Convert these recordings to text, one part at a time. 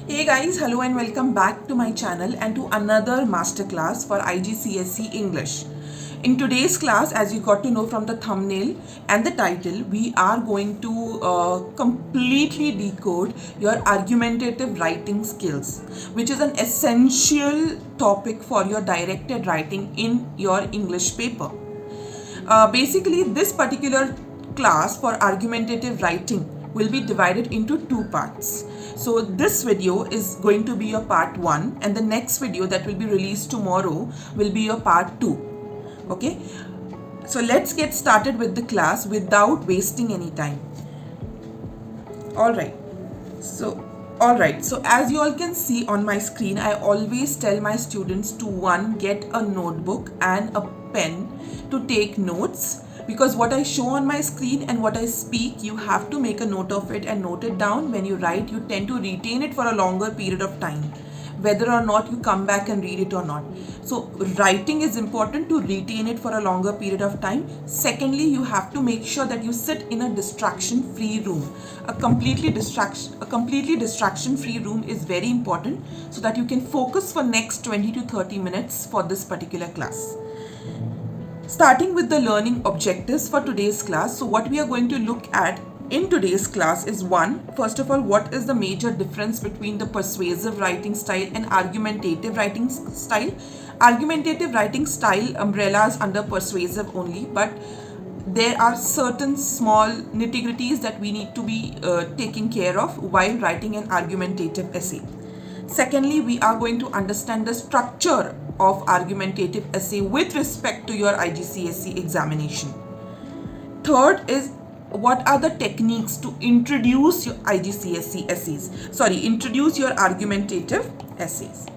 Hey guys, hello and welcome back to my channel and to another masterclass for IGCSE English. In today's class, as you got to know from the thumbnail and the title, we are going to completely decode your argumentative writing skills, which is an essential topic for your directed writing in your English paper. Basically, this particular class for argumentative writing will be divided into two parts. So this video is going to be your part 1 and the next video that will be released tomorrow will be your part 2. Okay, so let's get started with the class without wasting any time. Alright, so as you all can see on my screen, I always tell my students to get a notebook and a pen to take notes, because what I show on my screen and what I speak, you have to make a note of it and note it down. When you write, you tend to retain it for a longer period of time, whether or not you come back and read it or not. So writing is important to retain it for a longer period of time. Secondly, you have to make sure that you sit in a distraction-free room. A completely distraction-free room is very important so that you can focus for next 20 to 30 minutes for this particular class. Starting with the learning objectives for today's class. So what we are going to look at in today's class is first of all, what is the major difference between the persuasive writing style and argumentative writing style. Argumentative writing style umbrellas under persuasive only, but there are certain small nitty-gritties that we need to be taking care of while writing an argumentative essay. Secondly, we are going to understand the structure of argumentative essay with respect to your IGCSE examination. Third is, what are the techniques to introduce your introduce your argumentative essays.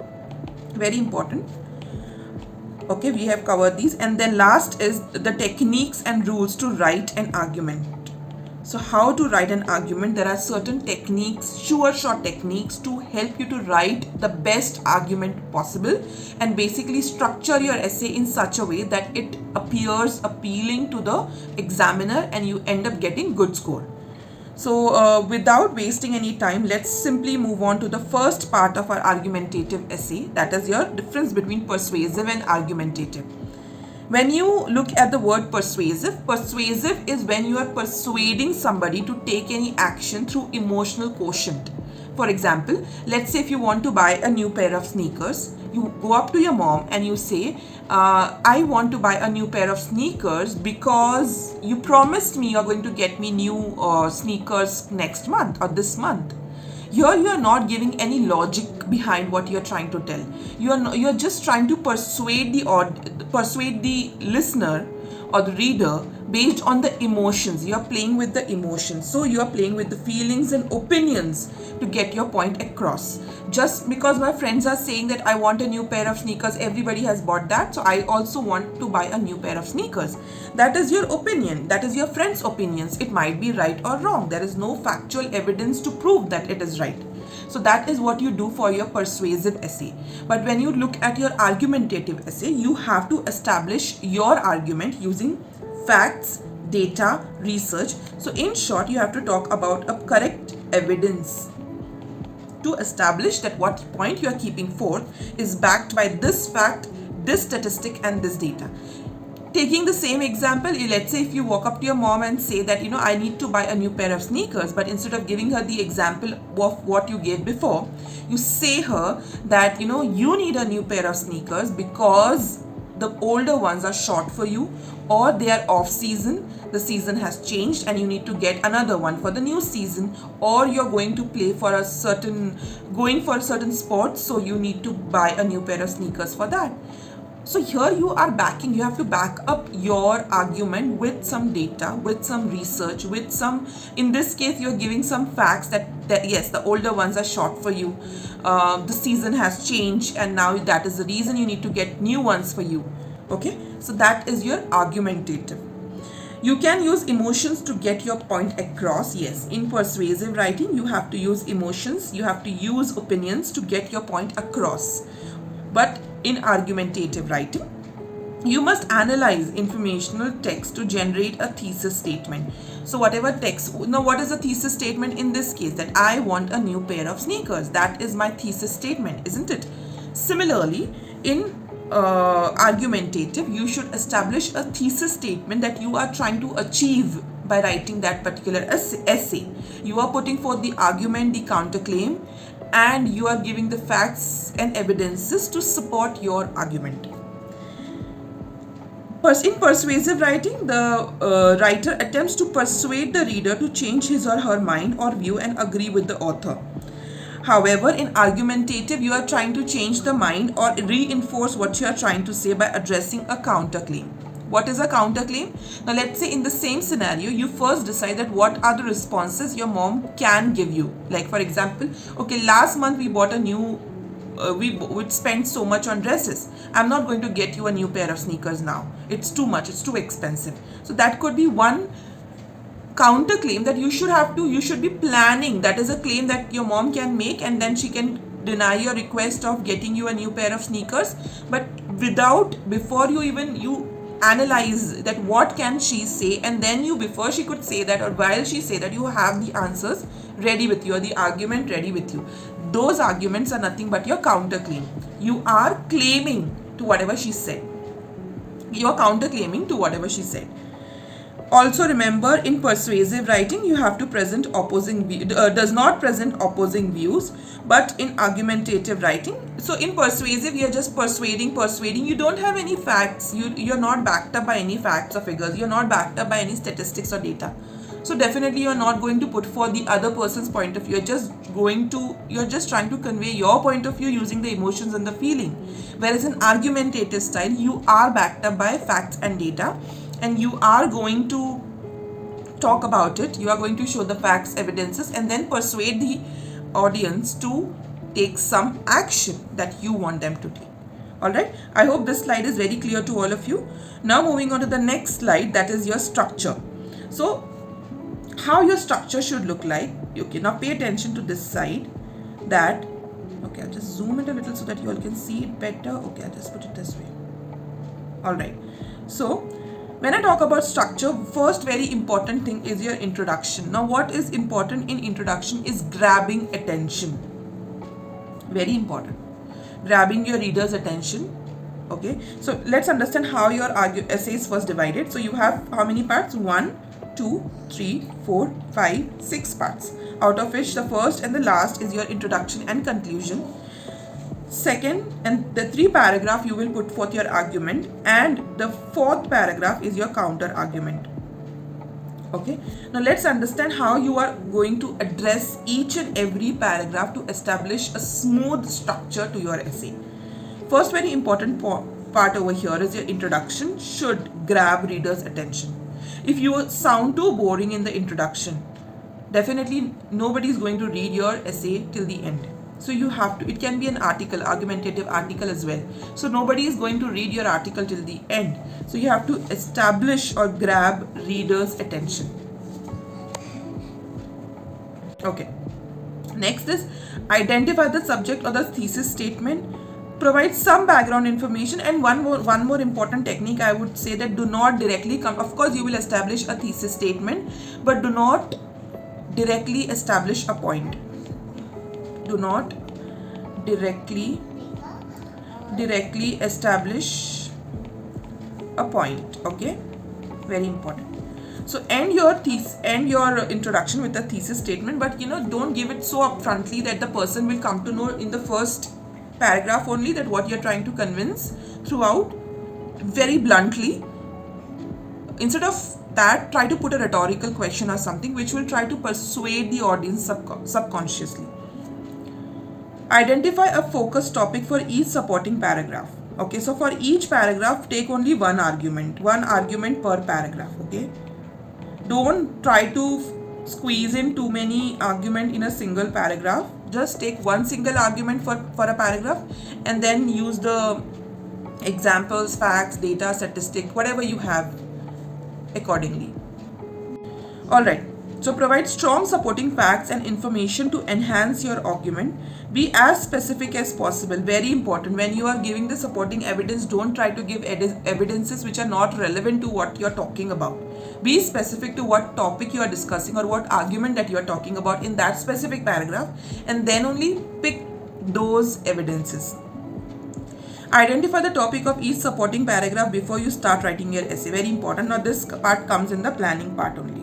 Very important. Okay, we have covered these. And then last is the techniques and rules to write an argument. So how to write an argument? There are certain techniques, sure-shot techniques to help you to write the best argument possible and basically structure your essay in such a way that it appears appealing to the examiner and you end up getting good score. So without wasting any time, let's simply move on to the first part of our argumentative essay, that is your difference between persuasive and argumentative. When you look at the word persuasive is when you are persuading somebody to take any action through emotional quotient. For example, let's say if you want to buy a new pair of sneakers, you go up to your mom and you say, I want to buy a new pair of sneakers because you promised me you're going to get me new sneakers next month or this month. Here you are not giving any logic behind what you are trying to tell. You are just trying to persuade the listener or the reader based on the emotions. You are playing with the emotions. So you are playing with the feelings and opinions to get your point across. Just because my friends are saying that I want a new pair of sneakers, everybody has bought that, so I also want to buy a new pair of sneakers. That is your opinion. That is your friend's opinions. It might be right or wrong. There is no factual evidence to prove that it is right. So that is what you do for your persuasive essay. But when you look at your argumentative essay, you have to establish your argument using facts, data, research. So in short, you have to talk about a correct evidence to establish that what point you are keeping forth is backed by this fact, this statistic and this data. Taking the same example, let's say if you walk up to your mom and say that, I need to buy a new pair of sneakers, but instead of giving her the example of what you gave before, you say her that, you need a new pair of sneakers because the older ones are short for you, or they are off season, the season has changed and you need to get another one for the new season, or you're going to play for a certain sport, so you need to buy a new pair of sneakers for that. So here you have to back up your argument with some data, with some research, with some, in this case, you're giving some facts that yes, the older ones are short for you. The season has changed and now that is the reason you need to get new ones for you. Okay, so that is your argumentative. You can use emotions to get your point across. Yes, in persuasive writing, you have to use emotions, you have to use opinions to get your point across. But in argumentative writing, You must analyze informational text to generate a thesis statement. So whatever text, now what is a thesis statement in this case? That I want a new pair of sneakers. That is my thesis statement, isn't it? Similarly, in argumentative, you should establish a thesis statement that you are trying to achieve by writing that particular essay. You are putting forth the argument, the counterclaim, and you are giving the facts and evidences to support your argument. In persuasive writing, the writer attempts to persuade the reader to change his or her mind or view and agree with the author. However, in argumentative, you are trying to change the mind or reinforce what you are trying to say by addressing a counterclaim. What is a counterclaim? Now, let's say in the same scenario, you first decide that what are the responses your mom can give you. Like, for example, okay, last month we bought a new we would spend so much on dresses. I'm not going to get you a new pair of sneakers now. It's too much. It's too expensive. So that could be one counterclaim that you should be planning. That is a claim that your mom can make, and then she can deny your request of getting you a new pair of sneakers. But before you analyze that what can she say, and then before she could say that, or while she say that, you have the answers ready with you, or the argument ready with you. Those arguments are nothing but your counterclaim. You are claiming to whatever she said. You are counterclaiming to whatever she said. Also remember, in persuasive writing, you have to present does not present opposing views, but in argumentative writing, so in persuasive, you're just persuading. You don't have any facts. You're not backed up by any facts or figures. You're not backed up by any statistics or data. So definitely you're not going to put forth the other person's point of view. You're just trying to convey your point of view using the emotions and the feeling. Whereas in argumentative style, you are backed up by facts and data, and you are going to talk about it. You are going to show the facts, evidences, and then persuade the audience to take some action that you want them to take. Alright, I hope this slide is very clear to all of you. Now moving on to the next slide, that is your structure. So how your structure should look like. Okay, now pay attention to this side. Okay, I'll just zoom it a little so that you all can see it better. Okay, I'll just put it this way. Alright, so when I talk about structure, first very important thing is your introduction. Now what is important in introduction is grabbing attention. Very important. Grabbing your reader's attention. Okay, so let's understand how your essay is first divided. So you have how many parts? 1, 2, 3, 4, 5, 6 parts, out of which the first and the last is your introduction and conclusion. Second and the 3 paragraph you will put forth your argument, and the 4th paragraph is your counter argument. Okay, now let's understand how you are going to address each and every paragraph to establish a smooth structure to your essay. First very important part over here is your introduction should grab readers' attention. If you sound too boring in the introduction, definitely nobody is going to read your essay till the end. So you have to, it can be an article, argumentative article as well. So nobody is going to read your article till the end. So you have to establish or grab readers' attention. Okay. Next is identify the subject or the thesis statement. Provide some background information, and one more important technique I would say, that do not directly come. Of course, you will establish a thesis statement, but do not directly establish a point. Do not directly establish a point. Okay, very important. So end your introduction with a thesis statement, but don't give it so upfrontly that the person will come to know in the first paragraph only that what you're trying to convince throughout, very bluntly. Instead of that, try to put a rhetorical question or something which will try to persuade the audience subconsciously. Identify a focus topic for each supporting paragraph. Okay, so for each paragraph, take only one argument per paragraph. Okay, don't try to squeeze in too many arguments in a single paragraph. Just take one single argument for a paragraph, and then use the examples, facts, data, statistic, whatever you have accordingly. Alright, So provide strong supporting facts and information to enhance your argument. Be as specific as possible. Very important. When you are giving the supporting evidence, don't try to give evidences which are not relevant to what you are talking about. Be specific to what topic you are discussing or what argument that you are talking about in that specific paragraph, and then only pick those evidences. Identify the topic of each supporting paragraph before you start writing your essay. Very important. Now this part comes in the planning part only.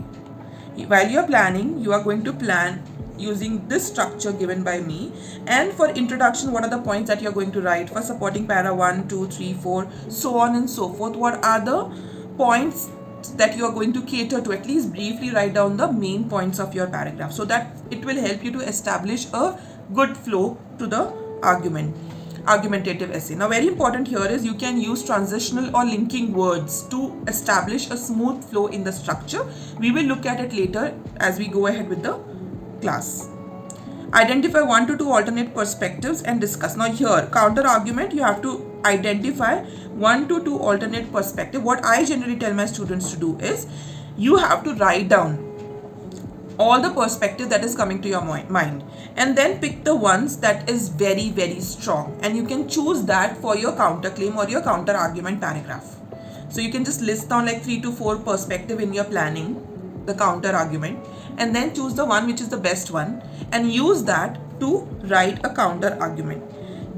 While you are planning, you are going to plan using this structure given by me. And for introduction, what are the points that you are going to write? For supporting para 1, 2, 3, 4, so on and so forth. What are the points that you are going to cater to? At least briefly write down the main points of your paragraph, so that it will help you to establish a good flow to the argumentative essay. Now very important here is you can use transitional or linking words to establish a smooth flow in the structure. We will look at it later as we go ahead with the class. Identify 1 to 2 alternate perspectives and discuss. Now here, counter argument, you have to identify 1 to 2 alternate perspective. What I generally tell my students to do is you have to write down all the perspective that is coming to your mind, and then pick the ones that is very, very strong, and you can choose that for your counterclaim or your counter argument paragraph. So you can just list down like 3 to 4 perspective in your planning, the counter argument, and then choose the one which is the best one and use that to write a counter argument.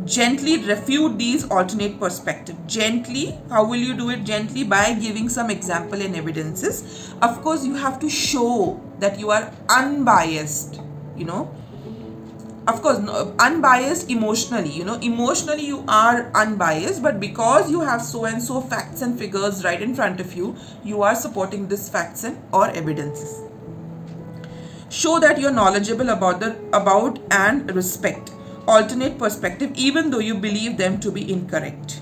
Gently refute these alternate perspectives. Gently, how will you do it? Gently, by giving some example and evidences. Of course, you have to show that you are unbiased, Of course, unbiased emotionally, emotionally you are unbiased, but because you have so and so facts and figures right in front of you, you are supporting this facts and or evidences. Show that you are knowledgeable about and respect alternate perspective even though you believe them to be incorrect.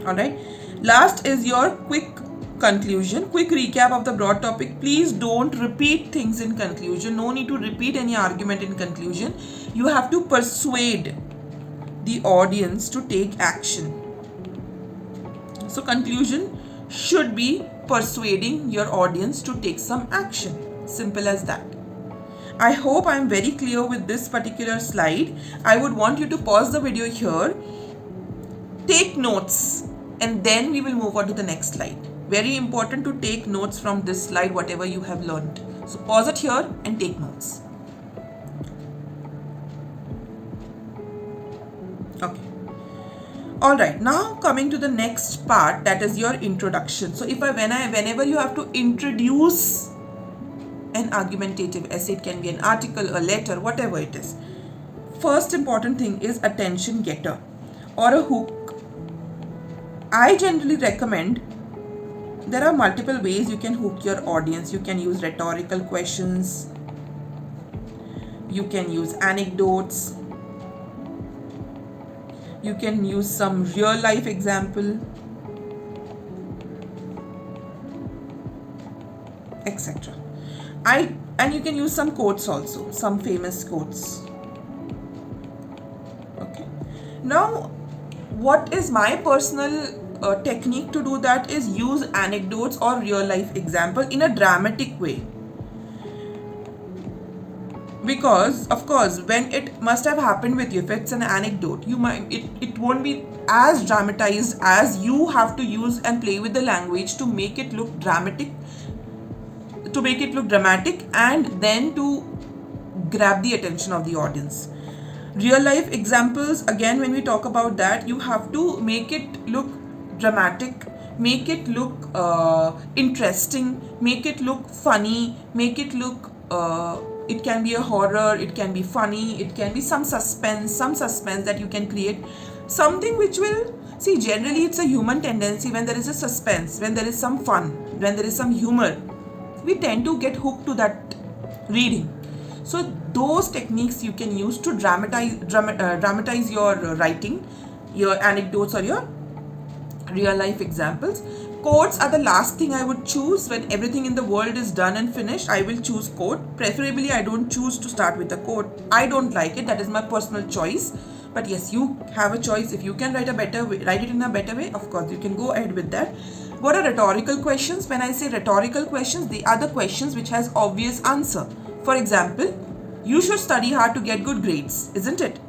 Alright, last is your quick conclusion, quick recap of the broad topic. Please don't repeat things in conclusion. No need to repeat any argument in conclusion. You have to persuade the audience to take action. So conclusion should be persuading your audience to take some action. Simple as that. I hope I am very clear with this particular slide. I would want you to pause the video here, take notes, and then we will move on to the next slide. Very important to take notes from this slide, whatever you have learned. So pause it here and take notes. Okay. Alright, now coming to the next part, that is your introduction. So whenever you have to introduce an argumentative essay, it can be an article, a letter, whatever it is. First important thing is attention getter or a hook. I generally recommend, there are multiple ways you can hook your audience. You can use rhetorical questions, you can use anecdotes, you can use some real life example, etc. And you can use some quotes also, some famous quotes. Okay. Now, what is my personal technique to do that is use anecdotes or real life example in a dramatic way. Because of course, when it must have happened with you, if it's an anecdote, it won't be as dramatized as you have to use and play with the language to make it look dramatic. And then to grab the attention of the audience. Real life examples, again, when we talk about that, you have to make it look dramatic, make it look interesting, make it look funny, make it look, it can be a horror, it can be funny, it can be some suspense that you can create. Something which will, see, generally it's a human tendency when there is a suspense, when there is some fun, when there is some humor, we tend to get hooked to that reading. So those techniques you can use to dramatize your writing, your anecdotes or your real life examples. Quotes are the last thing I would choose. When everything in the world is done and finished, I will choose quote. Preferably, I don't choose to start with a quote. I don't like it. That is my personal choice. But yes, you have a choice. If you can write it in a better way, of course, you can go ahead with that. What are rhetorical questions? When I say rhetorical questions, they are the questions which has obvious answer. For example, you should study hard to get good grades, isn't it?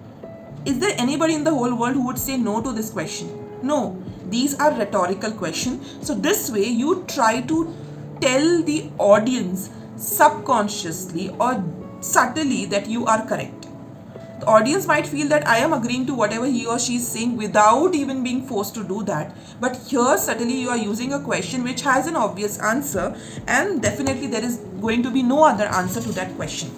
Is there anybody in the whole world who would say no to this question? No, these are rhetorical questions. So this way you try to tell the audience subconsciously or subtly that you are correct. The audience might feel that I am agreeing to whatever he or she is saying without even being forced to do that. But here certainly you are using a question which has an obvious answer, and definitely there is going to be no other answer to that question.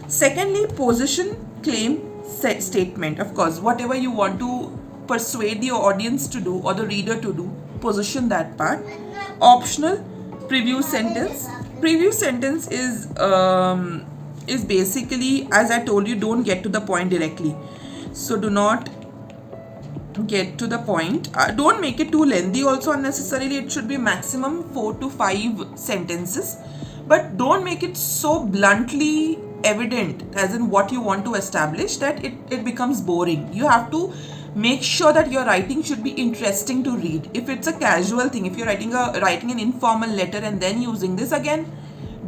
Secondly, position claim statement. Of course, whatever you want to persuade the audience to do or the reader to do, position that part. Optional, preview sentence. Preview sentence is basically, as I told you, don't get to the point directly. So do not get to the point. Don't make it too lengthy also unnecessarily. It should be maximum 4 to 5 sentences. But don't make it so bluntly evident as in what you want to establish that it becomes boring. You have to make sure that your writing should be interesting to read. If it's a casual thing, if you're writing an informal letter and then using this again,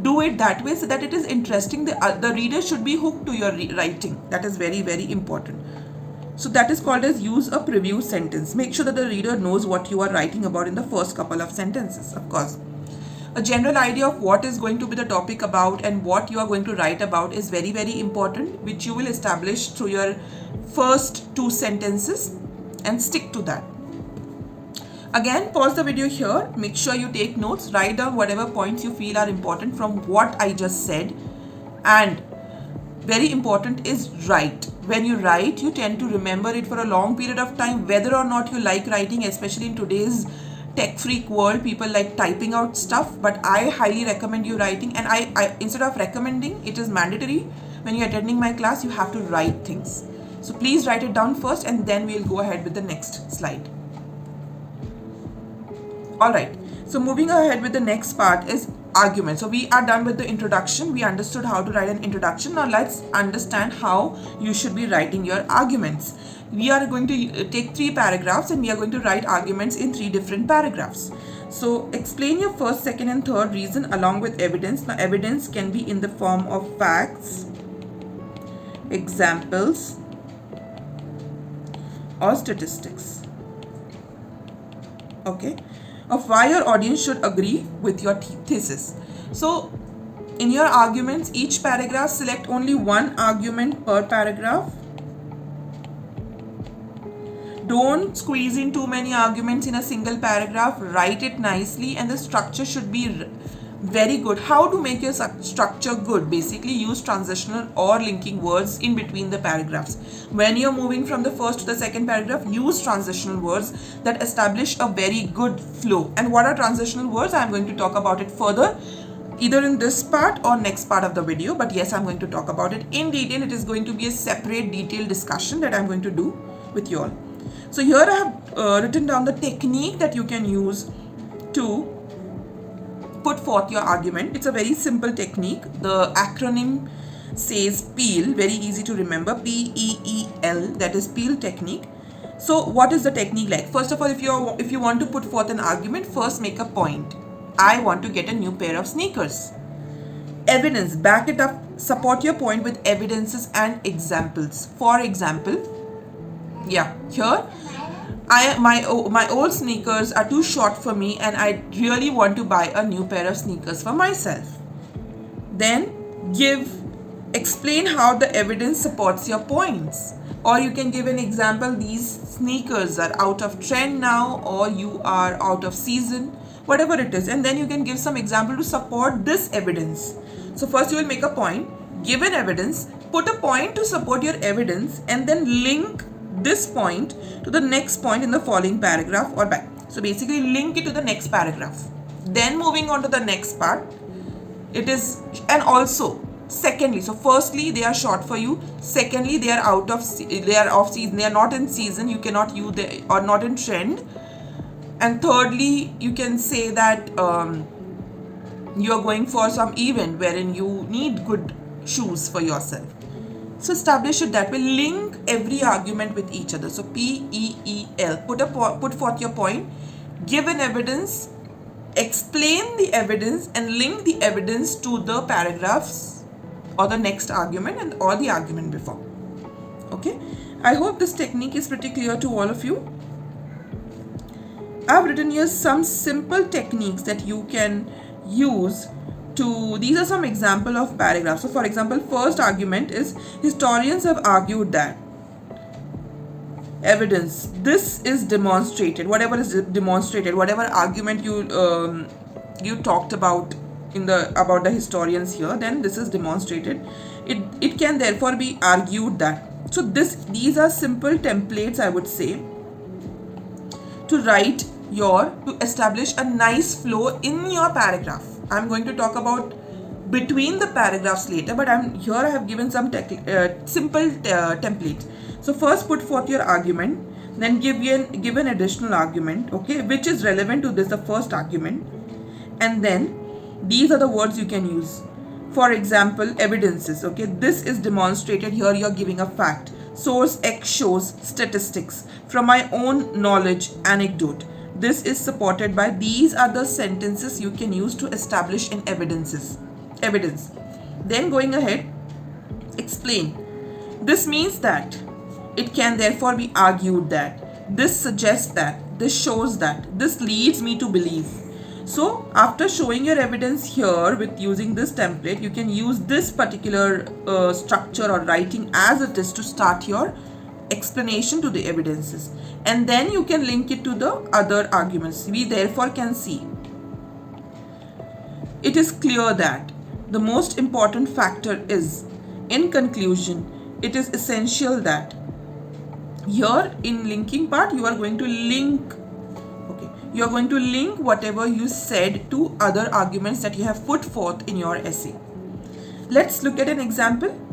do it that way so that it is interesting. The reader should be hooked to your writing. That is very, very important. So that is called as use a preview sentence. Make sure that the reader knows what you are writing about in the first couple of sentences, of course. A general idea of what is going to be the topic about and what you are going to write about is very, very important, which you will establish through your first 2 sentences and stick to that. Again, pause the video here, make sure you take notes, write down whatever points you feel are important from what I just said, and very important is write. When you write, you tend to remember it for a long period of time, whether or not you like writing, especially in today's tech freak world. People like typing out stuff, but I highly recommend you writing, and I instead of recommending, it is mandatory. When you're attending my class, you have to write things. So please write it down first and then we'll go ahead with the next slide. Alright, so moving ahead with the next part is argument. So we are done with the introduction. We understood how to write an introduction. Now let's understand how you should be writing your arguments. We are going to take 3 paragraphs and we are going to write arguments in 3 different paragraphs. So explain your first, second and third reason along with evidence. Now evidence can be in the form of facts, examples or statistics. Okay, of why your audience should agree with your thesis. So in your arguments, each paragraph, select only 1 argument per paragraph. Don't squeeze in too many arguments in a single paragraph. Write it nicely and the structure should be very good. How to make your structure good? Basically use transitional or linking words in between the paragraphs. When you're moving from the first to the second paragraph, use transitional words that establish a very good flow. And what are transitional words? I'm going to talk about it further either in this part or next part of the video, but yes, I'm going to talk about it in detail. It is going to be a separate detailed discussion that I'm going to do with you all. So here I have written down the technique that you can use to put forth your argument. It's a very simple technique. The acronym says PEAL, very easy to remember, PEEL, that is PEAL technique. So what is the technique like? First of all, if you want to put forth an argument, first make a point. I want to get a new pair of sneakers. Evidence, back it up, support your point with evidences and examples. For example, yeah, here my old sneakers are too short for me and I really want to buy a new pair of sneakers for myself. Then explain how the evidence supports your points. Or you can give an example, these sneakers are out of trend now, or you are out of season, whatever it is. And then you can give some example to support this evidence. So first you will make a point, give an evidence, put a point to support your evidence, and then link this point to the next point in the following paragraph or back. So basically link it to the next paragraph. Then moving on to the next part, it is, and also secondly, so firstly they are short for you, secondly they are off season, they are not in season, you cannot use they or not in trend, and thirdly you can say that you are going for some event wherein you need good shoes for yourself. So establish it that way. Link every argument with each other. So PEEL. Put forth your point. Give an evidence. Explain the evidence and link the evidence to the paragraphs or the next argument and or the argument before. Okay. I hope this technique is pretty clear to all of you. I've written here some simple techniques that you can use to, these are some example of paragraphs. So for example, first argument is historians have argued that evidence, this is demonstrated, whatever is demonstrated, whatever argument you talked about in the about the historians here, then this is demonstrated. It can therefore be argued that. So these are simple templates, I would say, to write to establish a nice flow in your paragraph. I'm going to talk about between the paragraphs later, but I have given some simple templates. So first put forth your argument, then give an additional argument, okay, which is relevant to this, the first argument, and then these are the words you can use. For example, evidences, okay, this is demonstrated. Here you're giving a fact. Source X shows statistics. From my own knowledge, anecdote. This is supported by. These are the sentences you can use to establish an evidence. Then going ahead, explain. This means that. It can therefore be argued that. This suggests that. This shows that. This leads me to believe. So after showing your evidence here with using this template, you can use this particular structure or writing as it is to start your explanation to the evidences, and then you can link it to the other arguments. We therefore can see it is clear that the most important factor is, in conclusion, it is essential that. Here in linking part, you are going to link, okay, you are going to link whatever you said to other arguments that you have put forth in your essay. Let's look at an example.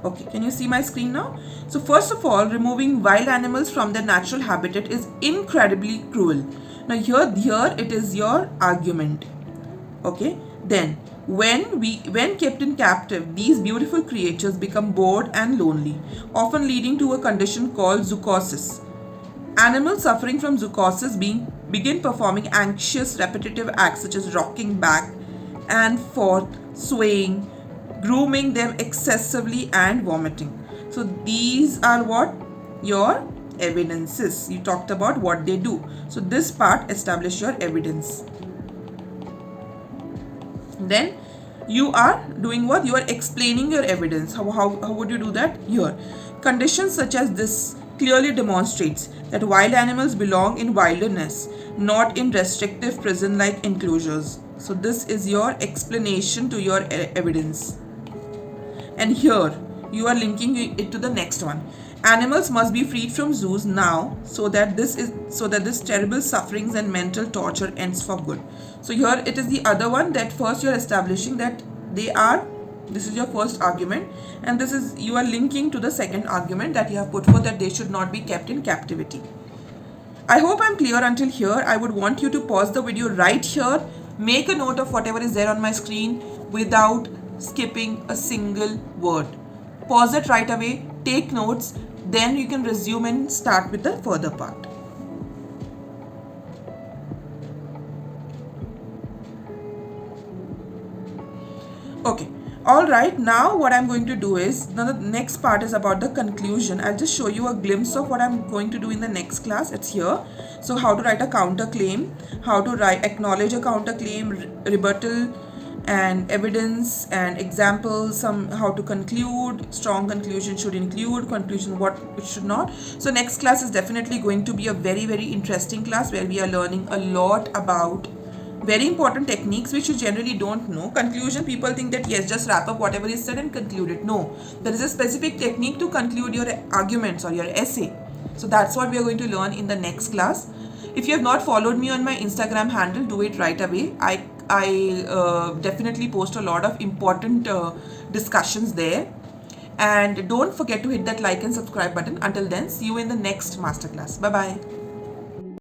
Okay, can you see my screen now? So first of all, removing wild animals from their natural habitat is incredibly cruel. Now here it is your argument. Okay, then when kept in captive, these beautiful creatures become bored and lonely, often leading to a condition called zoochosis. Animals suffering from zoochosis begin performing anxious repetitive acts such as rocking back and forth, swaying, grooming them excessively, and vomiting. So these are what your evidences. You talked about what they do. So this part, establish your evidence. Then you are doing what? You are explaining your evidence. How would you do that? Here, conditions such as this clearly demonstrates that wild animals belong in wilderness, not in restrictive prison-like enclosures. So this is your explanation to your evidence. And here you are linking it to the next one. Animals must be freed from zoos now so that this terrible sufferings and mental torture ends for good. So here it is the other one, that first you are establishing that this is your first argument, and you are linking to the second argument that you have put forth, that they should not be kept in captivity. I hope I'm clear until here. I would want you to pause the video right here, make a note of whatever is there on my screen without skipping a single word. Pause it right away, take notes, then you can resume and start with the further part. Okay, alright, now what I'm going to do is, now the next part is about the conclusion. I'll just show you a glimpse of what I'm going to do in the next class. It's here. So how to write a counterclaim, how to acknowledge a counterclaim, rebuttal and evidence and examples, how to conclude, strong conclusion should include, conclusion what it should not. So next class is definitely going to be a very, very interesting class where we are learning a lot about very important techniques which you generally don't know. Conclusion, people think that yes, just wrap up whatever is said and conclude it. No, there is a specific technique to conclude your arguments or your essay. So that's what we are going to learn in the next class. If you have not followed me on my Instagram handle, do it right away. I definitely post a lot of important discussions there. And don't forget to hit that like and subscribe button. Until then, see you in the next masterclass. Bye-bye.